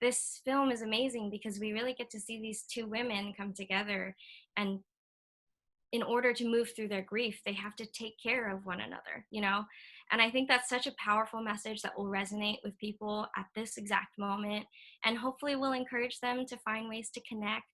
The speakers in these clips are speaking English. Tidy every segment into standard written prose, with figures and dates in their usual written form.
this film is amazing because we really get to see these two women come together, and in order to move through their grief, they have to take care of one another, you know? And I think that's such a powerful message that will resonate with people at this exact moment, and hopefully will encourage them to find ways to connect.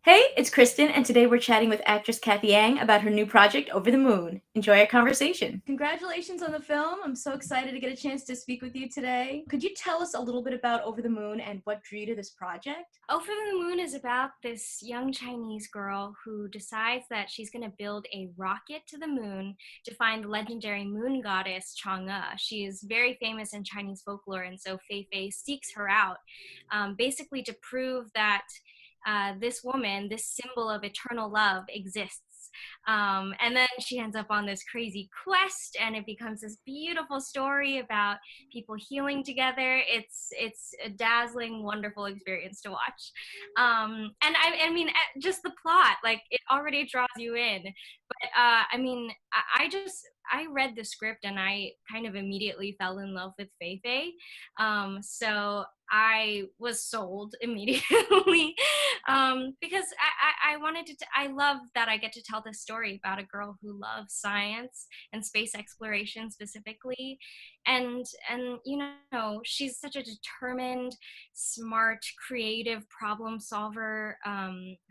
Hey, it's Kristen, and today we're chatting with actress Cathy Ang about her new project, Over the Moon. Enjoy our conversation. Congratulations on the film. I'm so excited to get a chance to speak with you today. Could you tell us a little bit about Over the Moon and what drew you to this project? Over the Moon is about this young Chinese girl who decides that she's going to build a rocket to the moon to find the legendary moon goddess Chang'e. She is very famous in Chinese folklore, and so Fei Fei seeks her out, basically to prove that this woman, this symbol of eternal love, exists. And then she ends up on this crazy quest, and it becomes this beautiful story about people healing together. It's a dazzling, wonderful experience to watch. And I mean, just the plot, like it already draws you in. But I mean, I read the script and I kind of immediately fell in love with Fei Fei. So I was sold immediately because I wanted to. I love that I get to tell this story about a girl who loves science and space exploration specifically, and she's such a determined, smart, creative problem solver,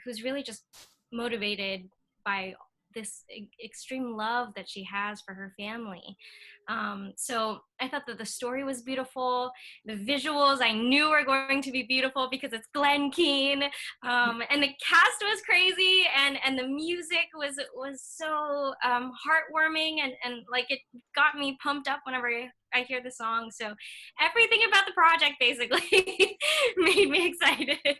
who's really just motivated by this extreme love that she has for her family. So I thought that the story was beautiful. The visuals I knew were going to be beautiful because it's Glenn Keane, and the cast was crazy, and the music was so heartwarming, and like it got me pumped up whenever I hear the song. So everything about the project basically made me excited.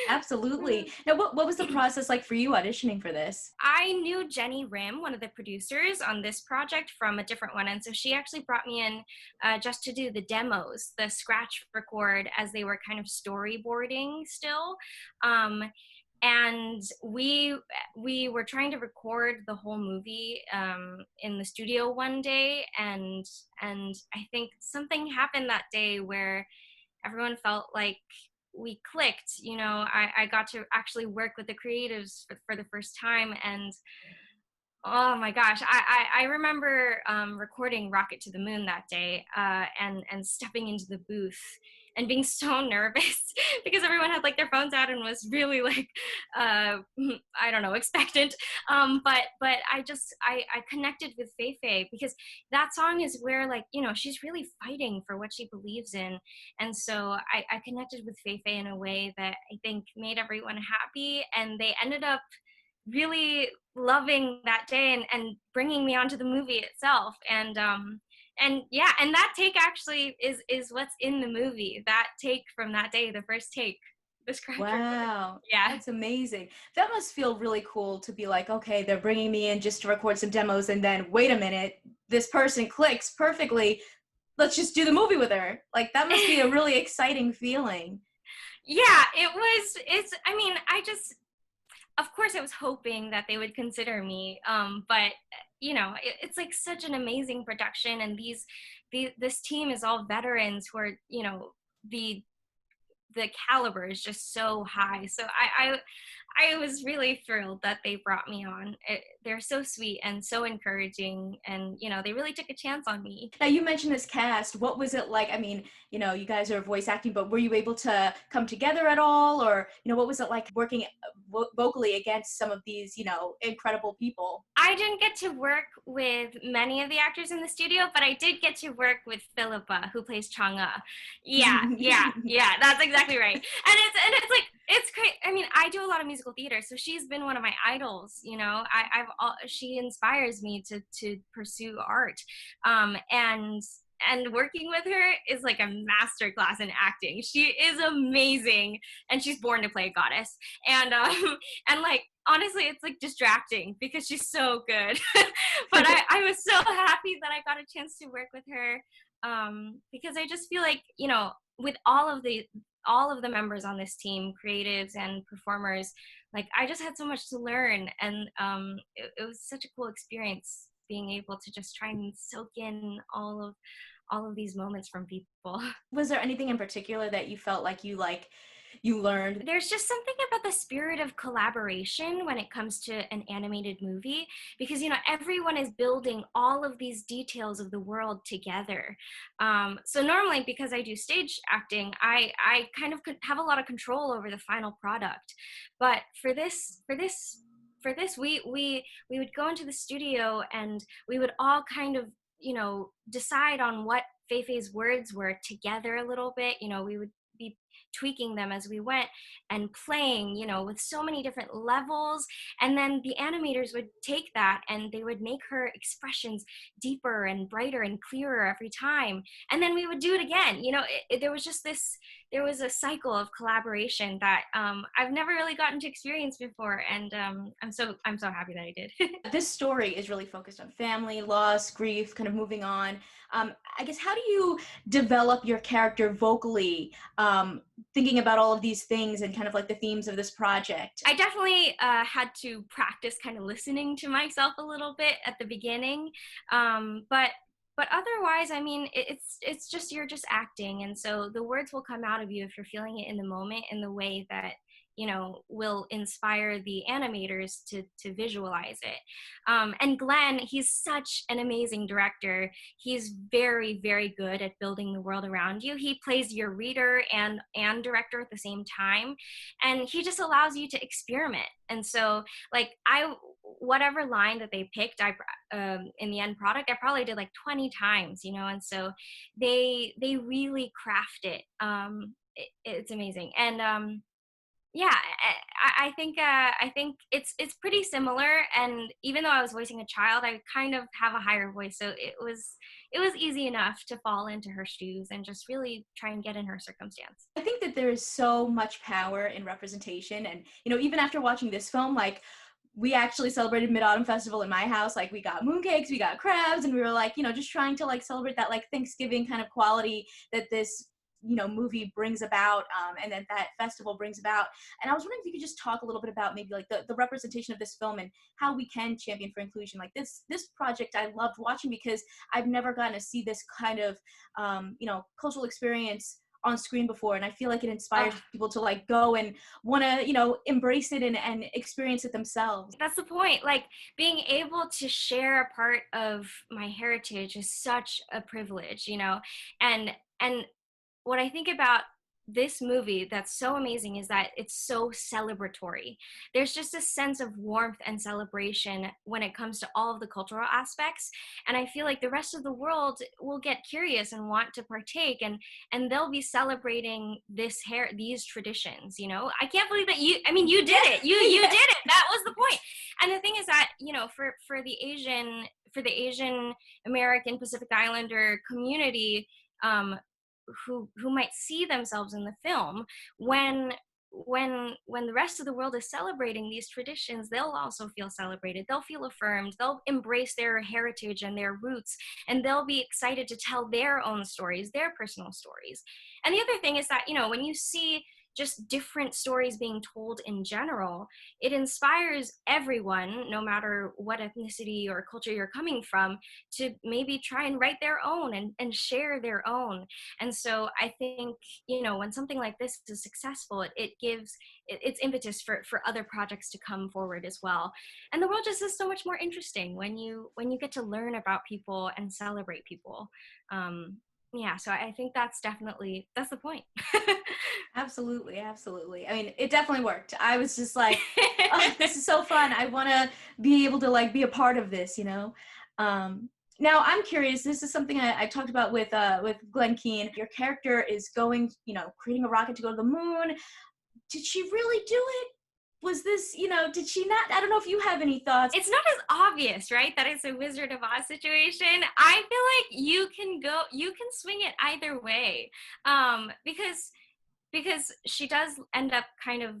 Absolutely. Now, what was the process like for you auditioning for this? I knew Jenny Rim, one of the producers on this project, from a different one. And so she actually brought me in just to do the demos, the scratch record as they were kind of storyboarding still. And we were trying to record the whole movie in the studio one day, and I think something happened that day where everyone felt like we clicked. I got to actually work with the creatives for the first time, and oh my gosh, I remember recording Rocket to the Moon that day, and stepping into the booth and being so nervous because everyone had like their phones out and was really like, I don't know, expectant. But I connected with Fei Fei because that song is where, like, she's really fighting for what she believes in. And so I connected with Fei Fei in a way that I think made everyone happy, and they ended up really loving that day, and bringing me onto the movie itself. And yeah, and that take actually is what's in the movie. That take from that day, the first take, the scratch record. Wow, Yeah. that's amazing. That must feel really cool to be like, okay, they're bringing me in just to record some demos, and then wait a minute, this person clicks perfectly. Let's just do the movie with her. Like, that must be a really exciting feeling. Yeah, it's I mean, of course I was hoping that they would consider me, but it's like such an amazing production, and this team is all veterans who are, the the caliber is just so high. So I was really thrilled that they brought me on. They're so sweet and so encouraging, and they really took a chance on me. Now, you mentioned this cast. What was it like? I mean, you guys are voice acting, but were you able to come together at all? Or, what was it like working vocally against some of these, incredible people? I didn't get to work with many of the actors in the studio, but I did get to work with Phillipa, who plays Chang'e. Yeah, yeah, yeah, that's exactly right. And it's like, it's great. I mean, I do a lot of musical theater, so she's been one of my idols. She inspires me to pursue art, and working with her is like a master class in acting. She is amazing, and she's born to play a goddess. And and like, honestly, it's like distracting because she's so good. But I was so happy that I got a chance to work with her, because I just feel like, with all of the members on this team, creatives and performers, like, I just had so much to learn, and it was such a cool experience being able to just try and soak in all of these moments from people. Was there anything in particular that you felt like you learned? There's just something about the spirit of collaboration when it comes to an animated movie, because everyone is building all of these details of the world together. So normally, because I do stage acting, I kind of have a lot of control over the final product. But for this, we would go into the studio and we would all kind of decide on what Fei Fei's words were together a little bit. We would be tweaking them as we went and playing, with so many different levels. And then the animators would take that and they would make her expressions deeper and brighter and clearer every time. And then we would do it again. There was just there was a cycle of collaboration that I've never really gotten to experience before. And I'm so happy that I did. This story is really focused on family, loss, grief, kind of moving on. I guess, how do you develop your character vocally, thinking about all of these things and kind of like the themes of this project? I definitely had to practice kind of listening to myself a little bit at the beginning, but otherwise, I mean, it's just, you're just acting, and so the words will come out of you if you're feeling it in the moment in the way that will inspire the animators to visualize it. And Glenn, he's such an amazing director. He's very, very good at building the world around you. He plays your reader and director at the same time, and he just allows you to experiment. And so, like, whatever line that they picked, in the end product, I probably did like 20 times, and so they really craft it. It's amazing. And yeah, I think it's pretty similar. And even though I was voicing a child, I kind of have a higher voice, so it was easy enough to fall into her shoes and just really try and get in her circumstance. I think that there is so much power in representation, and even after watching this film, like, we actually celebrated Mid-Autumn Festival in my house. Like, we got mooncakes, we got crabs, and we were like, just trying to like celebrate that like Thanksgiving kind of quality that this movie brings about, and that festival brings about. And I was wondering if you could just talk a little bit about maybe like the representation of this film and how we can champion for inclusion. Like, this project I loved watching because I've never gotten to see this kind of cultural experience on screen before, and I feel like it inspires people to like go and want to embrace it and experience it themselves. That's the point. Like, being able to share a part of my heritage is such a privilege, and what I think about this movie that's so amazing is that it's so celebratory. There's just a sense of warmth and celebration when it comes to all of the cultural aspects. And I feel like the rest of the world will get curious and want to partake, and they'll be celebrating these traditions. I can't believe that you did it. You did it. That was the point. And the thing is that, for the Asian American Pacific Islander community, who might see themselves in the film, when the rest of the world is celebrating these traditions, they'll also feel celebrated, they'll feel affirmed, they'll embrace their heritage and their roots, and they'll be excited to tell their own stories, their personal stories. And the other thing is that, when you see just different stories being told in general, it inspires everyone, no matter what ethnicity or culture you're coming from, to maybe try and write their own and share their own. And so I think, when something like this is successful, it gives it's impetus for other projects to come forward as well. And the world just is so much more interesting when you get to learn about people and celebrate people. Yeah, so I think that's the point. Absolutely, absolutely. I mean, it definitely worked. I was just like, oh, this is so fun. I want to be able to like be a part of this, Now, I'm curious. This is something I talked about with Glenn Keane. Your character is going, creating a rocket to go to the moon. Did she really do it? Was this, did she not? I don't know if you have any thoughts. It's not as obvious, right, that it's a Wizard of Oz situation. I feel like you can swing it either way, because she does end up kind of,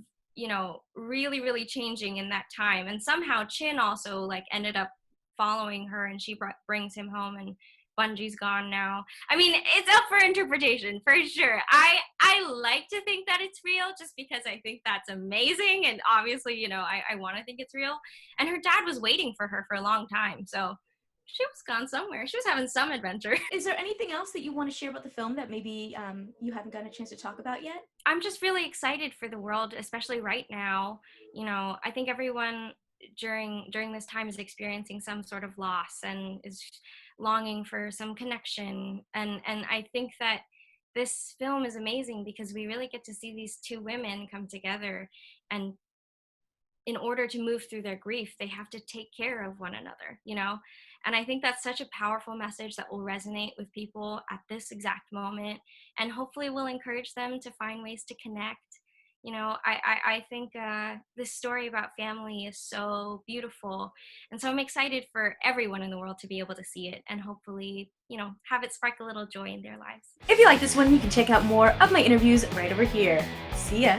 really, really changing in that time. And somehow Chin also like ended up following her, and she brings him home, and Bungie's gone now. I mean, it's up for interpretation for sure. I like to think that it's real just because I think that's amazing. And obviously, I want to think it's real. And her dad was waiting for her for a long time. So She was gone somewhere. She was having some adventure. Is there anything else that you want to share about the film that maybe you haven't gotten a chance to talk about yet? I'm just really excited for the world, especially right now. You know, I think everyone during this time is experiencing some sort of loss and is longing for some connection. And I think that this film is amazing because we really get to see these two women come together, and in order to move through their grief, they have to take care of one another, you know? And I think that's such a powerful message that will resonate with people at this exact moment, and hopefully will encourage them to find ways to connect. You know, I think this story about family is so beautiful. And so I'm excited for everyone in the world to be able to see it and hopefully, you know, have it spark a little joy in their lives. If you like this one, you can check out more of my interviews right over here. See ya!